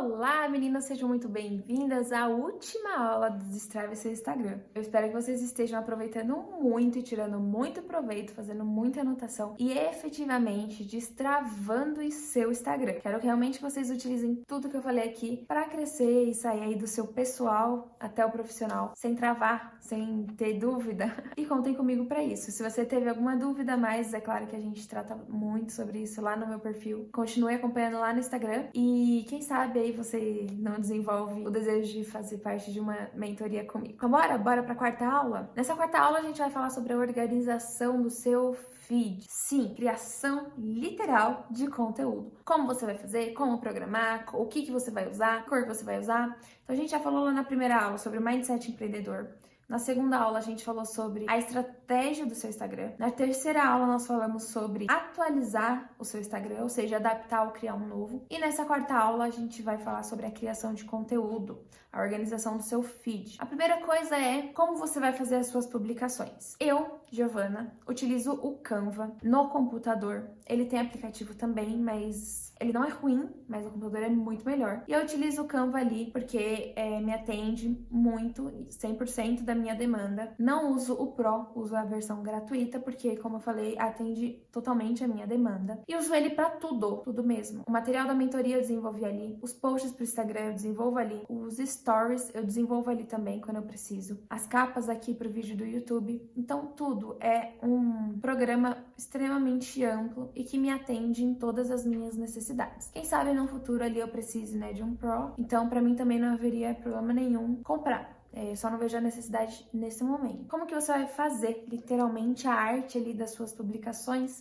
Olá, meninas, sejam muito bem-vindas à última aula do Destrave Seu Instagram. Eu espero que vocês estejam aproveitando muito e tirando muito proveito, fazendo muita anotação e efetivamente destravando o seu Instagram. Quero que realmente vocês utilizem tudo que eu falei aqui para crescer e sair aí do seu pessoal até o profissional, sem travar, sem ter dúvida. E contem comigo para isso. Se você teve alguma dúvida a mais, é claro que a gente trata muito sobre isso lá no meu perfil. Continue acompanhando lá no Instagram e quem sabe aí você não desenvolve o desejo de fazer parte de uma mentoria comigo. Então bora pra quarta aula? Nessa quarta aula a gente vai falar sobre a organização do seu feed. Sim, criação literal de conteúdo. Como você vai fazer, como programar, o que você vai usar, a cor que você vai usar. Então a gente já falou lá na primeira aula sobre o mindset empreendedor. Na segunda aula, a gente falou sobre a estratégia do seu Instagram. Na terceira aula, nós falamos sobre atualizar o seu Instagram, ou seja, adaptar ou criar um novo. E nessa quarta aula, a gente vai falar sobre a criação de conteúdo, a organização do seu feed. A primeira coisa é como você vai fazer as suas publicações. Eu, Giovana, utilizo o Canva no computador. Ele tem aplicativo também, mas ele não é ruim, mas o computador é muito melhor. E eu utilizo o Canva ali porque me atende muito, 100% da minha demanda. Não uso o Pro, uso a versão gratuita, porque, como eu falei, atende totalmente a minha demanda. E uso ele pra tudo mesmo. O material da mentoria eu desenvolvi ali, os posts pro Instagram eu desenvolvo ali, os stories eu desenvolvo ali também quando eu preciso, as capas aqui pro vídeo do YouTube. Então, tudo é um programa extremamente amplo e que me atende em todas as minhas necessidades. Quem sabe no futuro ali eu precise, de um Pro, então pra mim também não haveria problema nenhum comprar. Eu só não vejo a necessidade nesse momento. Como que você vai fazer, literalmente, a arte ali das suas publicações?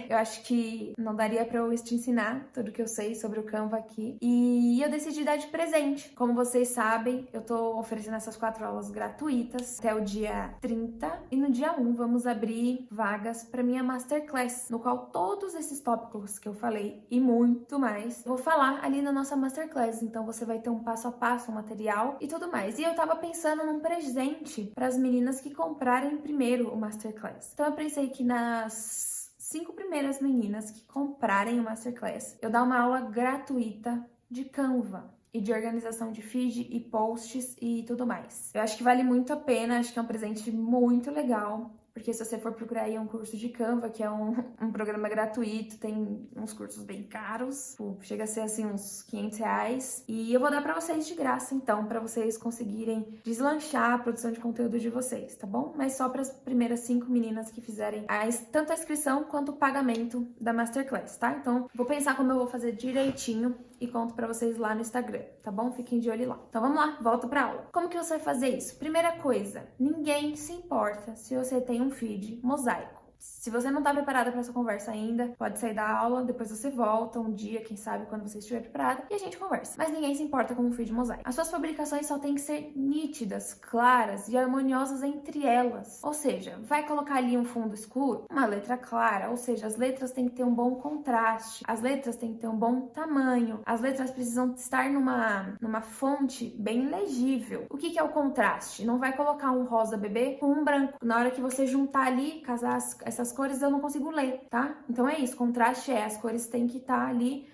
Eu acho que não daria pra eu te ensinar tudo que eu sei sobre o Canva aqui. E eu decidi dar de presente. Como vocês sabem, eu tô oferecendo essas 4 aulas gratuitas até o dia 30. E no dia 1 vamos abrir vagas pra minha Masterclass, no qual todos esses tópicos que eu falei e muito mais, vou falar ali na nossa Masterclass. Então você vai ter um passo a passo, um material e tudo mais. E eu tava pensando num presente para as meninas que comprarem primeiro o Masterclass. Então eu pensei que nas 5 primeiras meninas que comprarem o Masterclass, eu dar uma aula gratuita de Canva e de organização de feed e posts e tudo mais. Eu acho que vale muito a pena, acho que é um presente muito legal. Porque se você for procurar aí um curso de Canva, que é um programa gratuito, tem uns cursos bem caros, chega a ser assim uns R$500. E eu vou dar pra vocês de graça, então, pra vocês conseguirem deslanchar a produção de conteúdo de vocês, tá bom? Mas só pras primeiras 5 meninas que fizerem tanto a inscrição quanto o pagamento da Masterclass, tá? Então, vou pensar como eu vou fazer direitinho e conto pra vocês lá no Instagram, tá bom? Fiquem de olho lá. Então vamos lá, volta pra aula. Como que você vai fazer isso? Primeira coisa, ninguém se importa se você tem um feed mosaico. Se você não tá preparada para essa conversa ainda, pode sair da aula, depois você volta um dia, quem sabe, quando você estiver preparada, e a gente conversa. Mas ninguém se importa com um feed mosaico. As suas publicações só têm que ser nítidas, claras e harmoniosas entre elas. Ou seja, vai colocar ali um fundo escuro, uma letra clara, ou seja, as letras têm que ter um bom contraste, as letras têm que ter um bom tamanho, as letras precisam estar numa fonte bem legível. O que é o contraste? Não vai colocar um rosa bebê com um branco. Na hora que você juntar ali, casar essas cores, eu não consigo ler, tá? Então é isso, contraste as cores têm que estar ali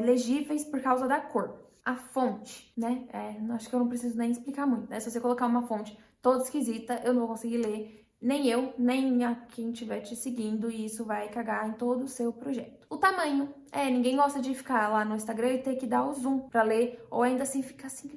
legíveis por causa da cor. A fonte, né? Acho que eu não preciso nem explicar muito, né? Se você colocar uma fonte toda esquisita, eu não vou conseguir ler, nem eu, nem a quem estiver te seguindo, e isso vai cagar em todo o seu projeto. O tamanho, ninguém gosta de ficar lá no Instagram e ter que dar o zoom pra ler, ou ainda assim ficar assim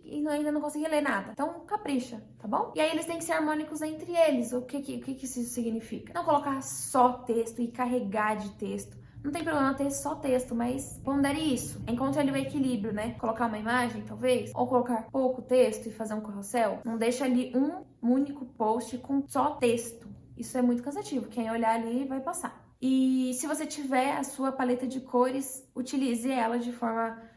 e ainda não consegui ler nada. Então, capricha, tá bom? E aí eles têm que ser harmônicos entre eles. O que isso significa? Não colocar só texto e carregar de texto. Não tem problema ter só texto, mas pondere isso. Encontre ali o equilíbrio, né? Colocar uma imagem, talvez, ou colocar pouco texto e fazer um carrossel. Não deixa ali um único post com só texto. Isso é muito cansativo. Quem olhar ali vai passar. E se você tiver a sua paleta de cores, utilize ela de forma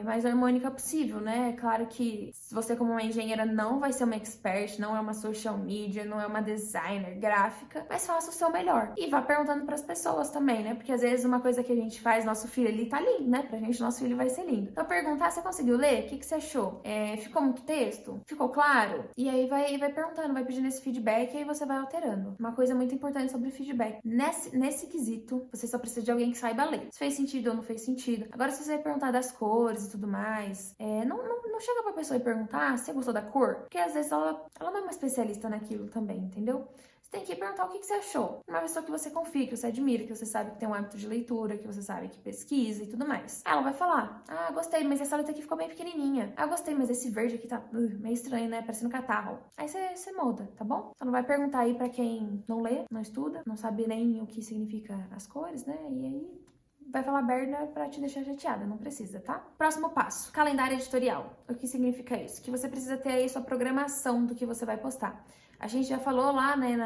mais harmônica possível, né? É claro que você, como uma engenheira, não vai ser uma expert, não é uma social media, não é uma designer gráfica, mas faça o seu melhor. E vá perguntando pras pessoas também, né? Porque às vezes uma coisa que a gente faz, nosso filho, ele tá lindo, né? Pra gente, nosso filho vai ser lindo. Então perguntar, você conseguiu ler? O que você achou? Ficou muito texto? Ficou claro? E aí vai perguntando, vai pedindo esse feedback e aí você vai alterando. Uma coisa muito importante sobre feedback. Nesse quesito, você só precisa de alguém que saiba ler. Se fez sentido ou não fez sentido. Agora, se você vai perguntar das cores e tudo mais. Não chega pra pessoa e perguntar se você gostou da cor, porque às vezes ela não é uma especialista naquilo também, entendeu? Você tem que perguntar o que você achou. Uma pessoa que você confia, que você admira, que você sabe que tem um hábito de leitura, que você sabe que pesquisa e tudo mais. Ela vai falar, ah, gostei, mas essa letra aqui ficou bem pequenininha. Ah, gostei, mas esse verde aqui tá meio estranho, né? Parecendo catarro. Aí você muda, tá bom? Você não vai perguntar aí pra quem não lê, não estuda, não sabe nem o que significa as cores, né? E aí vai falar merda pra te deixar chateada, não precisa, tá? Próximo passo, calendário editorial. O que significa isso? Que você precisa ter aí sua programação do que você vai postar. A gente já falou lá, né,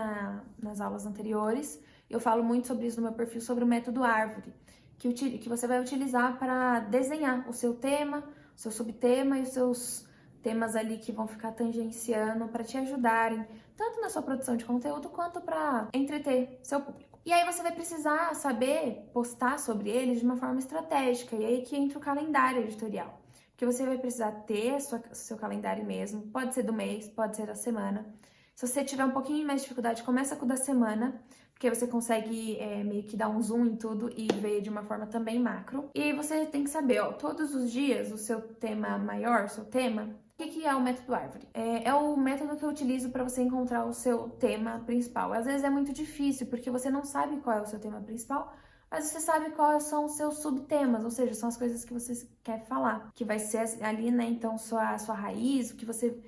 nas aulas anteriores, eu falo muito sobre isso no meu perfil, sobre o método árvore, que você vai utilizar para desenhar o seu tema, o seu subtema e os seus temas ali que vão ficar tangenciando para te ajudarem, tanto na sua produção de conteúdo quanto para entreter seu público. E aí você vai precisar saber postar sobre eles de uma forma estratégica, e aí que entra o calendário editorial. Porque você vai precisar ter seu calendário mesmo, pode ser do mês, pode ser da semana. Se você tiver um pouquinho mais de dificuldade, começa com o da semana, porque você consegue meio que dar um zoom em tudo e ver de uma forma também macro. E aí você tem que saber, ó, todos os dias o seu tema maior, seu tema. O que é o método árvore? É o método que eu utilizo para você encontrar o seu tema principal. Às vezes é muito difícil, porque você não sabe qual é o seu tema principal, mas você sabe quais são os seus subtemas, ou seja, são as coisas que você quer falar, que vai ser ali, né, então, sua raiz, o que você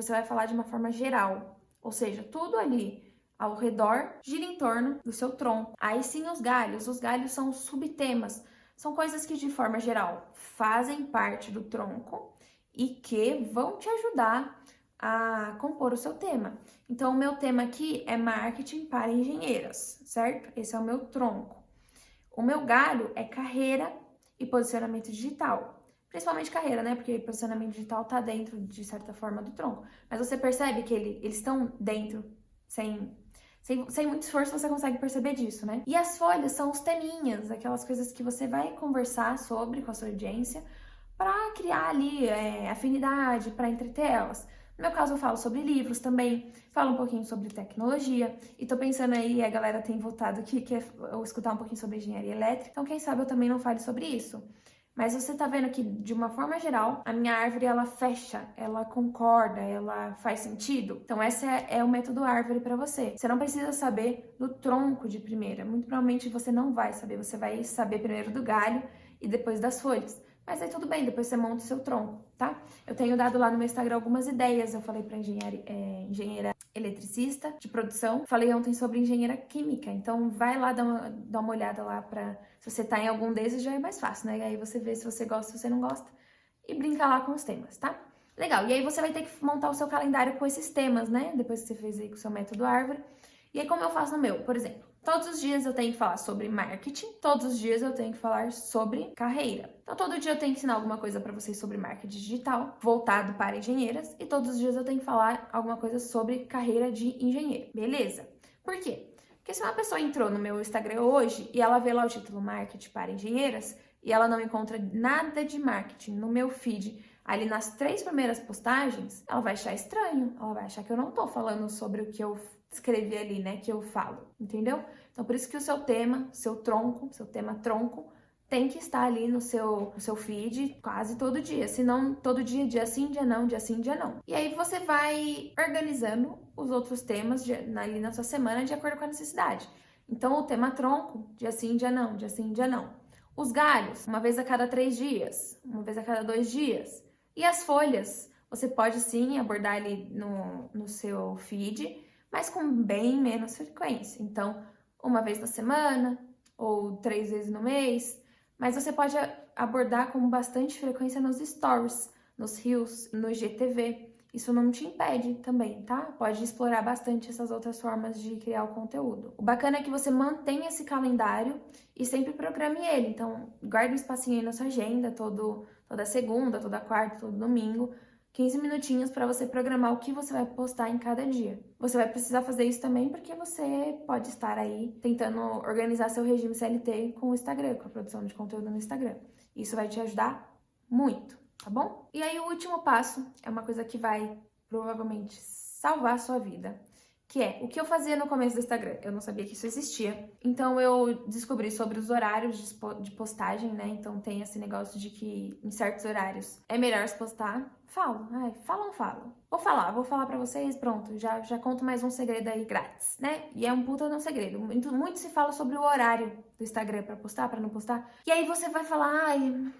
vai falar de uma forma geral. Ou seja, tudo ali ao redor gira em torno do seu tronco. Aí sim os galhos são subtemas, são coisas que de forma geral fazem parte do tronco e que vão te ajudar a compor o seu tema. Então o meu tema aqui é marketing para engenheiras, certo? Esse é o meu tronco. O meu galho é carreira e posicionamento digital. Principalmente carreira, né? Porque posicionamento digital tá dentro, de certa forma, do tronco. Mas você percebe que eles estão dentro, sem muito esforço você consegue perceber disso, né? E as folhas são os teminhas, aquelas coisas que você vai conversar sobre com a sua audiência para criar ali afinidade, para entreter elas. No meu caso, eu falo sobre livros também, falo um pouquinho sobre tecnologia, e tô pensando aí, a galera tem votado que quer eu escutar um pouquinho sobre engenharia elétrica, então quem sabe eu também não fale sobre isso. Mas você tá vendo que, de uma forma geral, a minha árvore, ela fecha, ela concorda, ela faz sentido. Então, esse é o método árvore para você. Você não precisa saber do tronco de primeira. Muito provavelmente você não vai saber. Você vai saber primeiro do galho e depois das folhas. Mas aí tudo bem, depois você monta o seu tronco, tá? Eu tenho dado lá no meu Instagram algumas ideias. Eu falei pra engenheira eletricista de produção. Falei ontem sobre engenheira química. Então vai lá dar uma olhada lá pra... Se você tá em algum desses já é mais fácil, né? Aí você vê se você gosta, se você não gosta. E brinca lá com os temas, tá? Legal. E aí você vai ter que montar o seu calendário com esses temas, né? Depois que você fez aí com o seu método árvore. E aí como eu faço no meu? Por exemplo, todos os dias eu tenho que falar sobre marketing, todos os dias eu tenho que falar sobre carreira. Então, todo dia eu tenho que ensinar alguma coisa para vocês sobre marketing digital, voltado para engenheiras, e todos os dias eu tenho que falar alguma coisa sobre carreira de engenheiro, beleza? Por quê? Porque se uma pessoa entrou no meu Instagram hoje e ela vê lá o título Marketing para Engenheiras e ela não encontra nada de marketing no meu feed, ali nas 3 primeiras postagens, ela vai achar estranho, ela vai achar que eu não tô falando sobre o que eu escrevi ali, né, que eu falo, entendeu? Então, por isso que o seu tema, seu tema tronco, tem que estar ali no seu feed quase todo dia, senão todo dia sim, dia não, dia sim, dia não. E aí você vai organizando os outros temas ali na sua semana de acordo com a necessidade. Então, o tema tronco, dia sim, dia não, dia sim, dia não. Os galhos, uma vez a cada 3 dias, uma vez a cada 2 dias. E as folhas, você pode sim abordar ali no seu feed, mas com bem menos frequência. Então, uma vez na semana ou 3 vezes no mês. Mas você pode abordar com bastante frequência nos stories, nos reels, no IGTV. Isso não te impede também, tá? Pode explorar bastante essas outras formas de criar o conteúdo. O bacana é que você mantenha esse calendário e sempre programe ele. Então, guarde um espacinho aí na sua agenda, toda segunda, toda quarta, todo domingo, 15 minutinhos para você programar o que você vai postar em cada dia. Você vai precisar fazer isso também porque você pode estar aí tentando organizar seu regime CLT com o Instagram, com a produção de conteúdo no Instagram. Isso vai te ajudar muito, tá bom? E aí o último passo é uma coisa que vai provavelmente salvar a sua vida, Que é o que eu fazia no começo do Instagram. Eu não sabia que isso existia. Então eu descobri sobre os horários de postagem, né? Então tem esse negócio de que em certos horários é melhor se postar. Falo. Ai, fala ou não falo? Vou falar pra vocês, pronto. Já conto mais um segredo aí grátis, né? E é um puta de um segredo. Muito se fala sobre o horário do Instagram pra postar, pra não postar. E aí você vai falar, ai,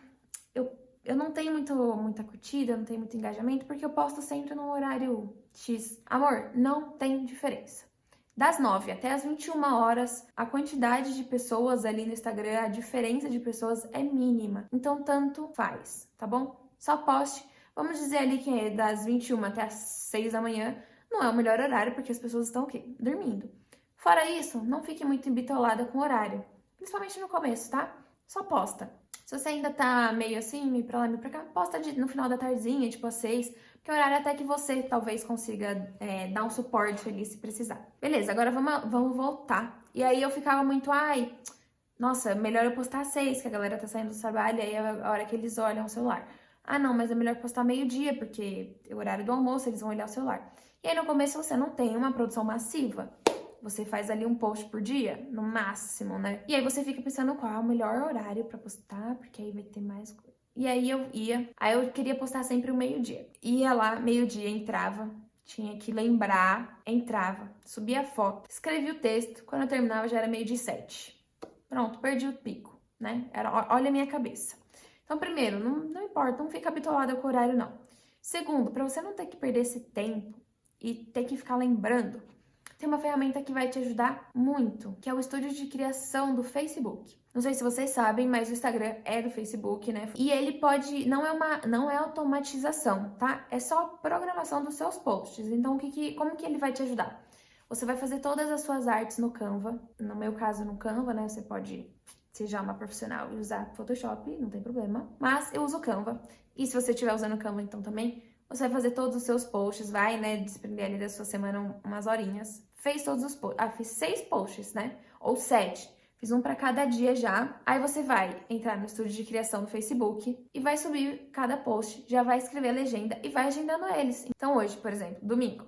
eu não tenho muita curtida, não tenho muito engajamento, porque eu posto sempre no horário X. Amor, não tem diferença. Das 9 até as 21 horas, a quantidade de pessoas ali no Instagram, a diferença de pessoas é mínima. Então, tanto faz, tá bom? Só poste. Vamos dizer ali que é das 21 até as 6 da manhã. Não é o melhor horário, porque as pessoas estão o quê? Dormindo. Fora isso, não fique muito embitolada com o horário. Principalmente no começo, tá? Só posta. Se você ainda tá meio assim, meio pra lá, meio pra cá, posta no final da tardezinha, tipo às 6, que é o horário até que você talvez consiga dar um suporte ali se precisar. Beleza, agora vamos voltar. E aí eu ficava muito, ai, nossa, melhor eu postar às 6, que a galera tá saindo do trabalho, aí é a hora que eles olham o celular. Ah, não, mas é melhor postar meio-dia, porque é o horário do almoço, eles vão olhar o celular. E aí no começo você não tem uma produção massiva. Você faz ali um post por dia, no máximo, né? E aí você fica pensando qual é o melhor horário pra postar, porque aí vai ter mais coisa. E aí eu queria postar sempre o meio-dia. Ia lá, meio-dia, entrava, tinha que lembrar, entrava, subia a foto, escrevia o texto, quando eu terminava já era meio-dia e 7. Pronto, perdi o pico, né? Olha a minha cabeça. Então, primeiro, não importa, não fica bitolada com o horário, não. Segundo, pra você não ter que perder esse tempo e ter que ficar lembrando, tem uma ferramenta que vai te ajudar muito, que é o estúdio de criação do Facebook. Não sei se vocês sabem, mas o Instagram é do Facebook, né? E ele pode, não é automatização, tá? É só programação dos seus posts. Então, como que ele vai te ajudar? Você vai fazer todas as suas artes no Canva. No meu caso, no Canva, né? Você pode ser já uma profissional e usar Photoshop, não tem problema. Mas eu uso o Canva. E se você estiver usando o Canva, então também, você vai fazer todos os seus posts, vai, né, desprender ali da sua semana umas horinhas. Fez todos os posts. Ah, fiz 6 posts, né? Ou 7. Fiz um para cada dia já. Aí você vai entrar no estúdio de criação do Facebook e vai subir cada post, já vai escrever a legenda e vai agendando eles. Então hoje, por exemplo, domingo,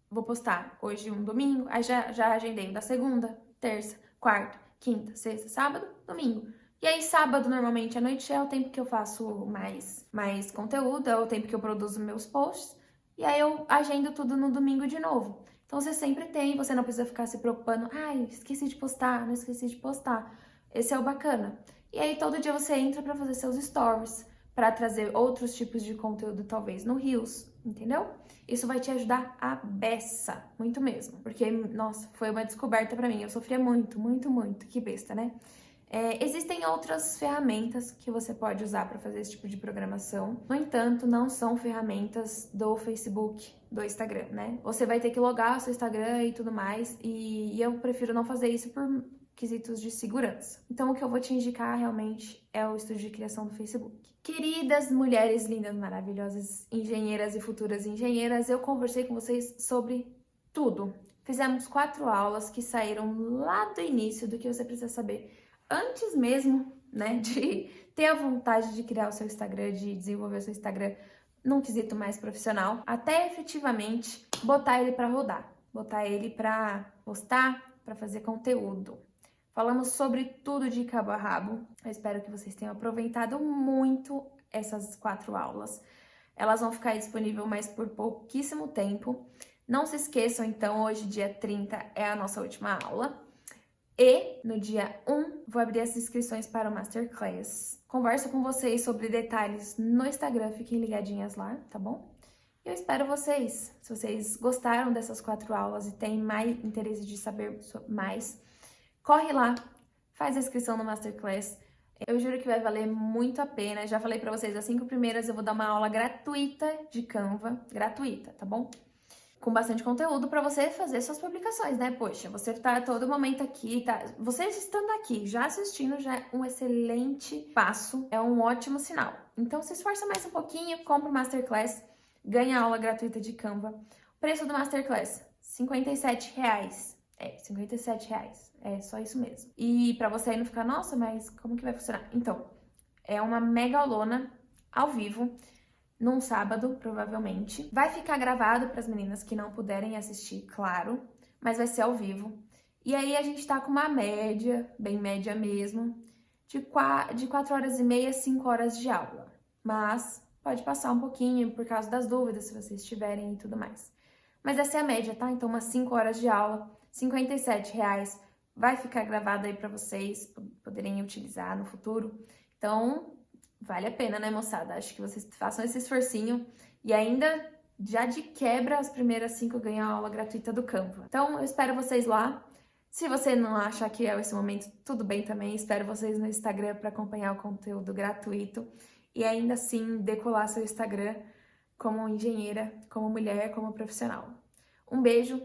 vou postar hoje um domingo, aí já agendei o da segunda, terça, quarta, quinta, sexta, sábado, domingo. E aí, sábado, normalmente, à noite é o tempo que eu faço mais conteúdo, é o tempo que eu produzo meus posts. E aí, eu agendo tudo no domingo de novo. Então, você sempre tem, você não precisa ficar se preocupando. Ai, esqueci de postar, não esqueci de postar. Esse é o bacana. E aí, todo dia você entra pra fazer seus stories, pra trazer outros tipos de conteúdo, talvez no Reels, entendeu? Isso vai te ajudar a beça, muito mesmo. Porque, nossa, foi uma descoberta pra mim. Eu sofria muito, muito, muito. Que besta, né? Existem outras ferramentas que você pode usar para fazer esse tipo de programação. No entanto, não são ferramentas do Facebook, do Instagram, né? Você vai ter que logar o seu Instagram e tudo mais, e eu prefiro não fazer isso por quesitos de segurança. Então, o que eu vou te indicar realmente é o estúdio de criação do Facebook. Queridas mulheres lindas, maravilhosas, engenheiras e futuras engenheiras, eu conversei com vocês sobre tudo. Fizemos 4 aulas que saíram lá do início do que você precisa saber antes mesmo, né, de ter a vontade de criar o seu Instagram, de desenvolver o seu Instagram num quesito mais profissional, até efetivamente botar ele para rodar, botar ele para postar, para fazer conteúdo. Falamos sobre tudo de cabo a rabo. Eu espero que vocês tenham aproveitado muito essas 4 aulas. Elas vão ficar disponíveis mais por pouquíssimo tempo. Não se esqueçam, então, hoje, dia 30, é a nossa última aula. E no dia 1, vou abrir as inscrições para o Masterclass. Converso com vocês sobre detalhes no Instagram, fiquem ligadinhas lá, tá bom? Eu espero vocês. Se vocês gostaram dessas 4 aulas e têm mais interesse de saber mais, corre lá, faz a inscrição no Masterclass. Eu juro que vai valer muito a pena. Já falei pra vocês, as 5 primeiras eu vou dar uma aula gratuita de Canva, gratuita, tá bom? Com bastante conteúdo para você fazer suas publicações, né? Poxa, você tá a todo momento aqui, tá? Você estando aqui, já assistindo, já é um excelente passo, é um ótimo sinal. Então, se esforça mais um pouquinho, compra o Masterclass, ganha a aula gratuita de Canva. O preço do Masterclass, R$57. R$57. É só isso mesmo. E para você aí não ficar, nossa, mas como que vai funcionar? Então, é uma mega aulona ao vivo, num sábado, provavelmente. Vai ficar gravado para as meninas que não puderem assistir, claro, mas vai ser ao vivo. E aí a gente tá com uma média, bem média mesmo, de 4 horas e meia, 5 horas de aula. Mas pode passar um pouquinho por causa das dúvidas, se vocês tiverem e tudo mais. Mas essa é a média, tá? Então umas 5 horas de aula, R$ 57 vai ficar gravado aí pra vocês poderem utilizar no futuro. Então, vale a pena, né, moçada? Acho que vocês façam esse esforcinho e ainda já de quebra as primeiras 5 ganham a aula gratuita do Canva. Então, eu espero vocês lá. Se você não achar que é esse momento, tudo bem também. Espero vocês no Instagram para acompanhar o conteúdo gratuito e ainda assim decolar seu Instagram como engenheira, como mulher, como profissional. Um beijo,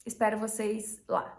espero vocês lá.